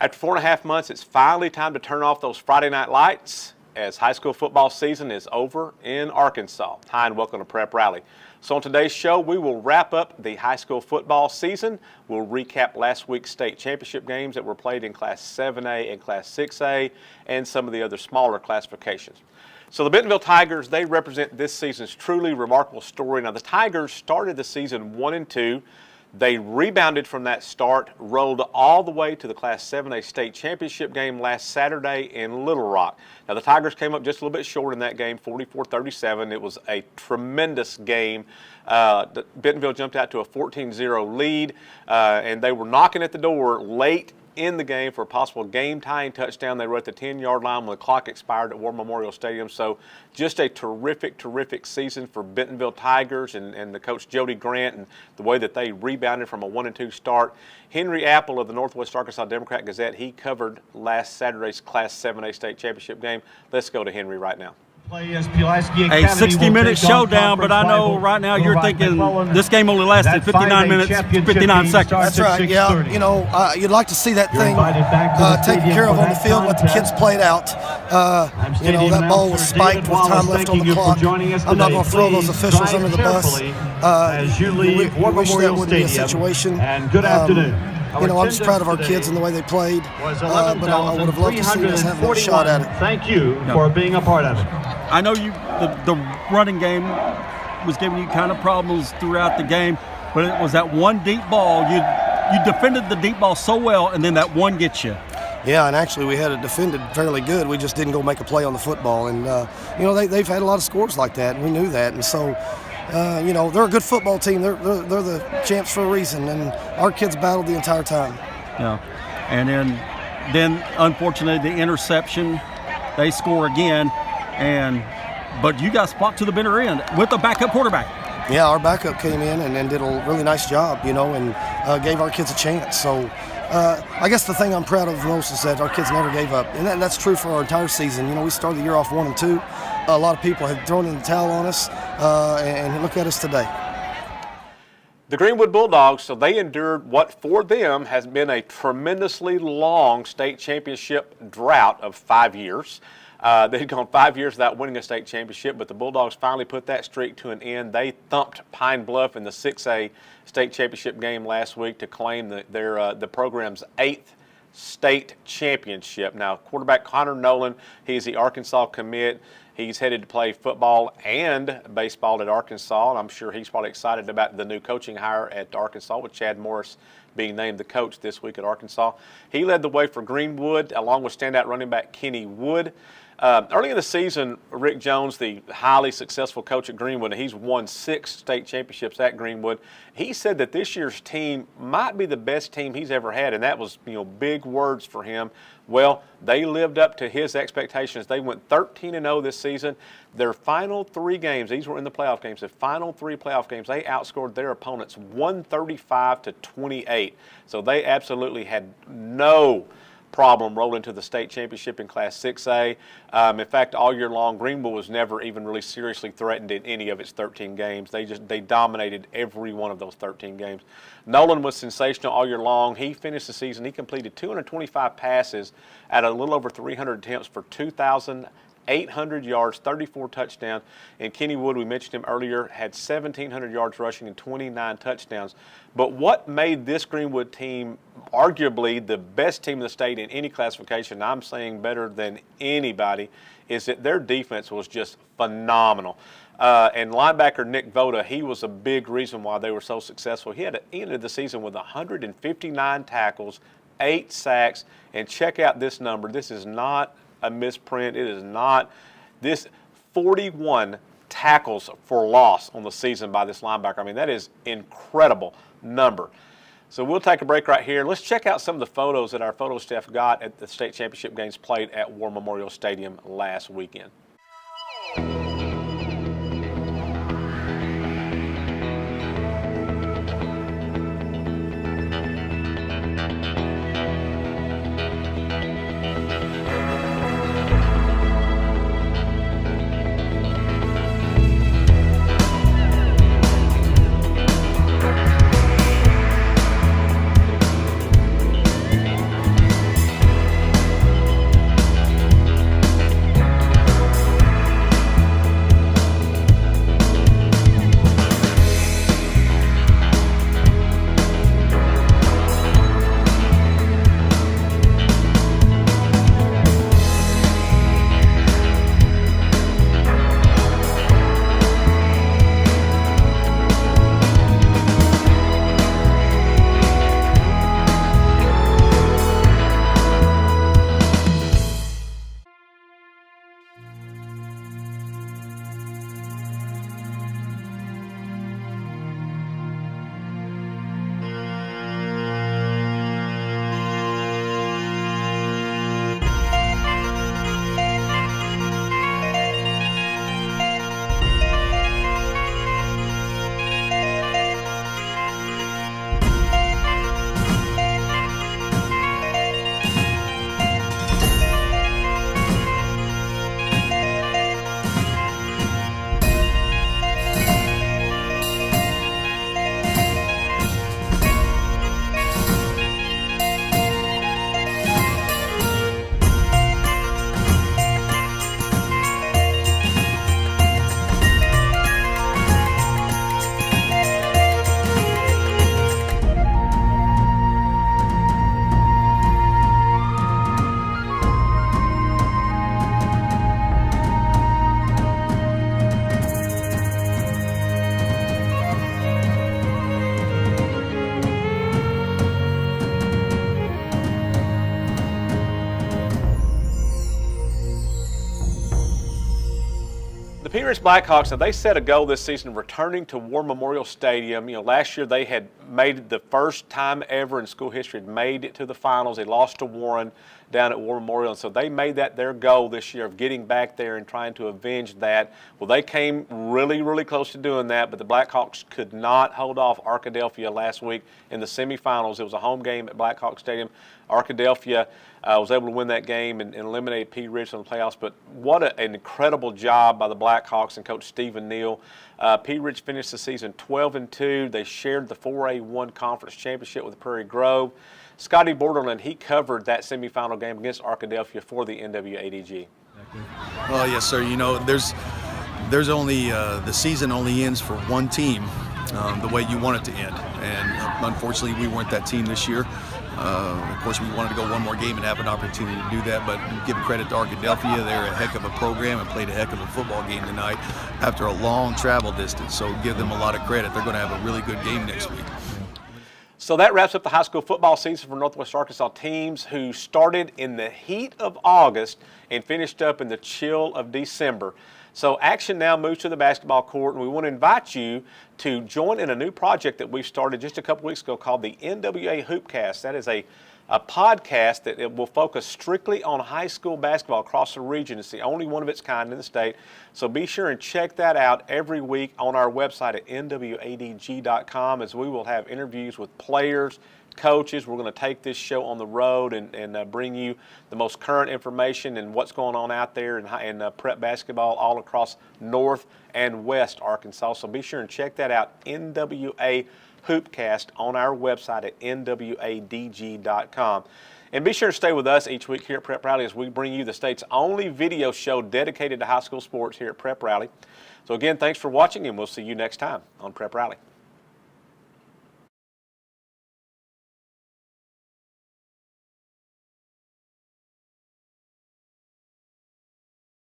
After 4.5 months, it's finally time to turn off those Friday night lights as high school football season is over in Arkansas. Hi, and welcome to Prep Rally. So on today's show, we will wrap up the high school football season. We'll recap last week's state championship games that were played in Class 7A and Class 6A and some of the other smaller classifications. So the Bentonville Tigers, they represent this season's truly remarkable story. Now, the Tigers started the season 1-2. They rebounded from that start, rolled all the way to the Class 7A state championship game last Saturday in Little Rock. Now, the Tigers came up just a little bit short in that game, 44-37. It was a tremendous game. Bentonville jumped out to a 14-0 lead, and they were knocking at the door late in the game for a possible game-tying touchdown. They were at the 10-yard line when the clock expired at War Memorial Stadium. So just a terrific, terrific season for Bentonville Tigers and the coach Jody Grant and the way that they rebounded from a 1-2 start. Henry Apple of the Northwest Arkansas Democrat-Gazette, he covered last Saturday's Class 7A state championship game. Let's go to Henry right now. A 60-minute showdown, but I know right now you're thinking this game only lasted 59 minutes, 59 seconds. That's right, yeah. You know, you'd like to see that thing taken care of on the field, let the kids play it out. You know, that ball was spiked with time left on the clock. I'm not going to throw those officials under the bus. We wish that wouldn't be a situation. Good afternoon. You know, I'm just proud of our kids and the way they played, but I would have loved to see us have a shot at it. Thank you for being a part of it. I know the running game was giving you kind of problems throughout the game, but it was that one deep ball. You defended the deep ball so well, and then that one gets you. Yeah, and actually we had it defended fairly good. We just didn't go make a play on the football, and you know they've had a lot of scores like that, and we knew that, and so. You know, they're a good football team. They're the champs for a reason, and our kids battled the entire time. Yeah, and then unfortunately the interception, they score again, but you guys fought to the bitter end with a backup quarterback. Yeah, our backup came in and did a really nice job, you know, and gave our kids a chance. So I guess the thing I'm proud of most is that our kids never gave up, and that's true for our entire season. You know, we started the year off 1-2. A lot of people had thrown in the towel on us, and look at us today. The Greenwood Bulldogs, so they endured what for them has been a tremendously long state championship drought of 5 years. They'd gone 5 years without winning a state championship, but the Bulldogs finally put that streak to an end. They thumped Pine Bluff in the 6A state championship game last week to claim the program's 8th state championship. Now, quarterback Connor Nolan, he's the Arkansas commit. He's headed to play football and baseball at Arkansas, and I'm sure he's probably excited about the new coaching hire at Arkansas with Chad Morris being named the coach this week at Arkansas. He led the way for Greenwood, along with standout running back Kenny Wood. Early in the season, Rick Jones, the highly successful coach at Greenwood, and he's won 6 state championships at Greenwood, he said that this year's team might be the best team he's ever had, and that was, you know, big words for him. Well, they lived up to his expectations. They went 13-0 this season. Their final 3 games, these were in the playoff games, the final 3 playoff games, they outscored their opponents 135-28. So they absolutely had no problem rolling to the state championship in Class 6A. In fact, all year long, Greenwood was never even really seriously threatened in any of its 13 games. They dominated every one of those 13 games. Nolan was sensational all year long. He finished the season, he completed 225 passes at a little over 300 attempts for 2,800 yards, 34 touchdowns. And Kenny Wood, we mentioned him earlier, had 1,700 yards rushing and 29 touchdowns. But what made this Greenwood team arguably the best team in the state in any classification, I'm saying better than anybody, is that their defense was just phenomenal. And linebacker Nick Voda, he was a big reason why they were so successful. He ended the season with 159 tackles, 8 sacks, and check out this number. This is not a misprint. It is not. This 41 tackles for loss on the season by this linebacker. I mean, that is incredible number. So we'll take a break right here. Let's check out some of the photos that our photo staff got at the state championship games played at War Memorial Stadium last weekend. Pea Ridge Blackhawks, now they set a goal this season of returning to War Memorial Stadium. You know, last year they had made it the first time ever in school history, had made it to the finals. They lost to Warren down at War Memorial, and so they made that their goal this year of getting back there and trying to avenge that. Well, they came really, really close to doing that, but the Blackhawks could not hold off Arkadelphia last week in the semifinals. It was a home game at Blackhawk Stadium. Arkadelphia was able to win that game and eliminate Pea Ridge from the playoffs. But what an incredible job by the Blackhawks and Coach Stephen Neal. Pea Ridge finished the season 12-2. They shared the 4A1 conference championship with Prairie Grove. Scotty Borderland, he covered that semifinal game against Arkadelphia for the NWADG. Well, yes, sir. You know, there's only the season only ends for one team the way you want it to end, and unfortunately, we weren't that team this year. Of course, we wanted to go one more game and have an opportunity to do that, but give credit to Arkadelphia. They're a heck of a program and played a heck of a football game tonight after a long travel distance, so give them a lot of credit. They're going to have a really good game next week. So that wraps up the high school football season for Northwest Arkansas teams who started in the heat of August and finished up in the chill of December. So action now moves to the basketball court, and we want to invite you to join in a new project that we started just a couple weeks ago called the NWA Hoopcast. That is a podcast that it will focus strictly on high school basketball across the region. It's the only one of its kind in the state. So be sure and check that out every week on our website at nwadg.com, as we will have interviews with players, coaches. We're going to take this show on the road and bring you the most current information and what's going on out there in prep basketball all across North and West Arkansas. So be sure and check that out, NWA Hoopcast, on our website at nwadg.com. And be sure to stay with us each week here at Prep Rally as we bring you the state's only video show dedicated to high school sports here at Prep Rally. So again, thanks for watching, and we'll see you next time on Prep Rally.